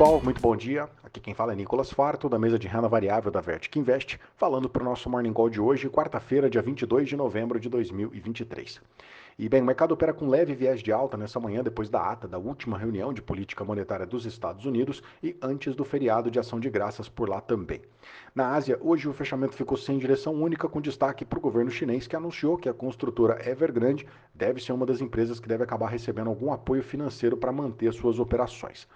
pessoal, muito bom dia. Aqui quem fala é Nicolas Farto, da mesa de renda variável da Vertic Invest, falando para o nosso Morning Call de hoje, quarta-feira, dia 22 de novembro de 2023. E bem, o mercado opera com leve viés de alta nessa manhã, depois da ata da última reunião de política monetária dos Estados Unidos e antes do feriado de ação de graças por lá também. Na Ásia, hoje o fechamento ficou sem direção única, com destaque para o governo chinês, que anunciou que a construtora Evergrande deve ser uma das empresas que deve acabar recebendo algum apoio financeiro para manter suas operações.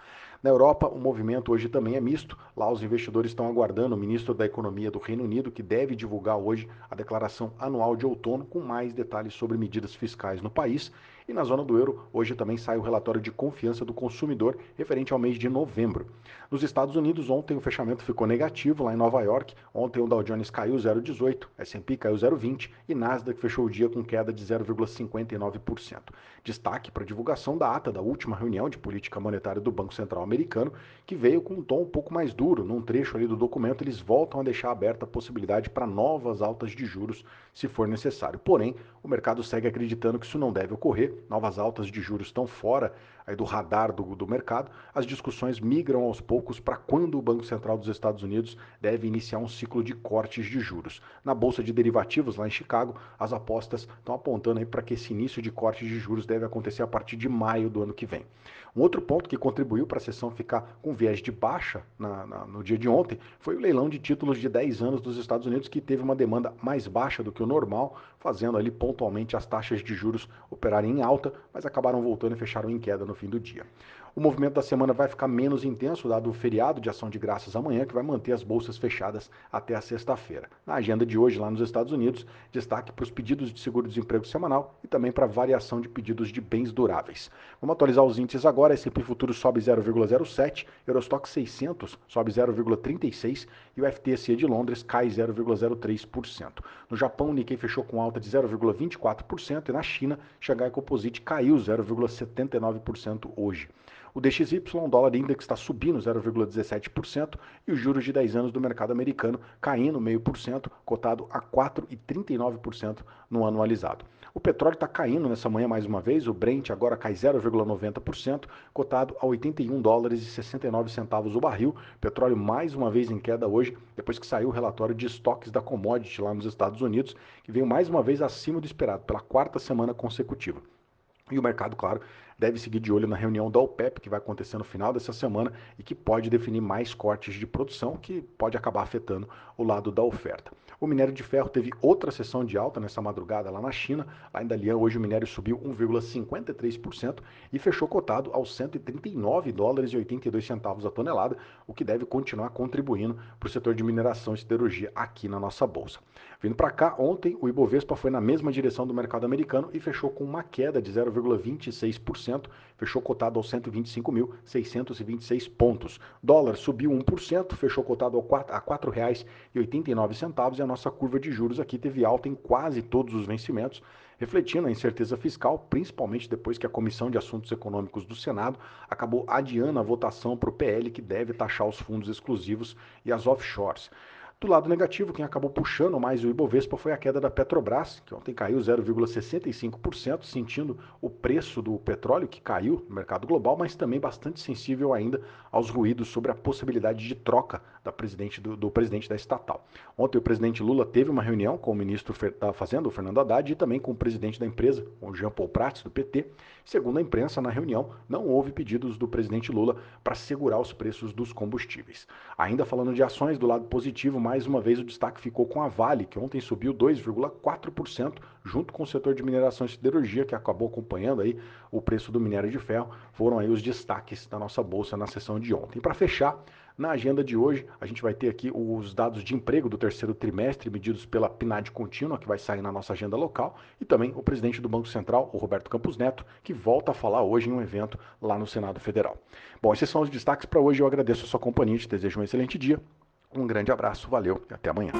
Na Europa, o movimento hoje também é misto. Lá os investidores estão aguardando o ministro da Economia do Reino Unido, que deve divulgar hoje a declaração anual de outono com mais detalhes sobre medidas fiscais no país. E na zona do euro, hoje também sai o relatório de confiança do consumidor referente ao mês de novembro. Nos Estados Unidos, ontem o fechamento ficou negativo lá em Nova York. Ontem o Dow Jones caiu 0,18, S&P caiu 0,20 e Nasdaq fechou o dia com queda de 0,59%. Destaque para a divulgação da ata da última reunião de política monetária do Banco Central americano, que veio com um tom um pouco mais duro. Num trecho ali do documento, eles voltam a deixar aberta a possibilidade para novas altas de juros, se for necessário. Porém, o mercado segue acreditando que isso não deve ocorrer. Novas altas de juros estão fora aí do radar do mercado. As discussões migram aos poucos para quando o Banco Central dos Estados Unidos deve iniciar um ciclo de cortes de juros. Na Bolsa de Derivativos, lá em Chicago, as apostas estão apontando aí para que esse início de cortes de juros deve acontecer a partir de maio do ano que vem. Um outro ponto que contribuiu para a sessão ficar com viés de baixa no dia de ontem foi o leilão de títulos de 10 anos dos Estados Unidos, que teve uma demanda mais baixa do que o normal, fazendo ali pontualmente as taxas de juros operarem em alta, mas acabaram voltando e fecharam em queda no fim do dia. O movimento da semana vai ficar menos intenso, dado o feriado de ação de graças amanhã, que vai manter as bolsas fechadas até a sexta-feira. Na agenda de hoje, lá nos Estados Unidos, destaque para os pedidos de seguro-desemprego semanal e também para a variação de pedidos de bens duráveis. Vamos atualizar os índices agora. S&P Futuro sobe 0,07, Eurostock 600 sobe 0,36 e o FTSE de Londres cai 0,03%. No Japão, o Nikkei fechou com alta de 0,24% e na China, Xangai Composite caiu 0,79% hoje. O DXY, o dólar index, está subindo 0,17% e os juros de 10 anos do mercado americano caindo 0,5%, cotado a 4,39% no anualizado. O petróleo está caindo nessa manhã mais uma vez, o Brent agora cai 0,90%, cotado a 81 dólares e 69 centavos o barril. Petróleo mais uma vez em queda hoje, depois que saiu o relatório de estoques da commodity lá nos Estados Unidos, que veio mais uma vez acima do esperado, pela quarta semana consecutiva. E o mercado, claro, deve seguir de olho na reunião da OPEP, que vai acontecer no final dessa semana e que pode definir mais cortes de produção, que pode acabar afetando o lado da oferta. O minério de ferro teve outra sessão de alta nessa madrugada lá na China. Lá em Dalian, hoje o minério subiu 1,53% e fechou cotado aos 139 dólares e 82 centavos a tonelada, o que deve continuar contribuindo para o setor de mineração e siderurgia aqui na nossa bolsa. Vindo para cá, ontem o Ibovespa foi na mesma direção do mercado americano e fechou com uma queda de 0,26%, fechou cotado aos 125.626 pontos. Dólar subiu 1%, fechou cotado a R$ 4,89 e a nossa curva de juros aqui teve alta em quase todos os vencimentos, refletindo a incerteza fiscal, principalmente depois que a Comissão de Assuntos Econômicos do Senado acabou adiando a votação para o PL que deve taxar os fundos exclusivos e as offshores. Do lado negativo, quem acabou puxando mais o Ibovespa foi a queda da Petrobras, que ontem caiu 0,65%, sentindo o preço do petróleo, que caiu no mercado global, mas também bastante sensível ainda aos ruídos sobre a possibilidade de troca do presidente da estatal. Ontem o presidente Lula teve uma reunião com o ministro da Fazenda, o Fernando Haddad, e também com o presidente da empresa, o Jean Paul Prats, do PT. Segundo a imprensa, na reunião não houve pedidos do presidente Lula para segurar os preços dos combustíveis. Ainda falando de ações, do lado positivo, mais uma vez o destaque ficou com a Vale, que ontem subiu 2,4%, junto com o setor de mineração e siderurgia, que acabou acompanhando aí o preço do minério de ferro. Foram aí os destaques da nossa bolsa na sessão de ontem. Para fechar, na agenda de hoje, a gente vai ter aqui os dados de emprego do terceiro trimestre, medidos pela PNAD contínua, que vai sair na nossa agenda local, e também o presidente do Banco Central, o Roberto Campos Neto, que volta a falar hoje em um evento lá no Senado Federal. Bom, esses são os destaques para hoje. Eu agradeço a sua companhia, te desejo um excelente dia, um grande abraço, valeu e até amanhã.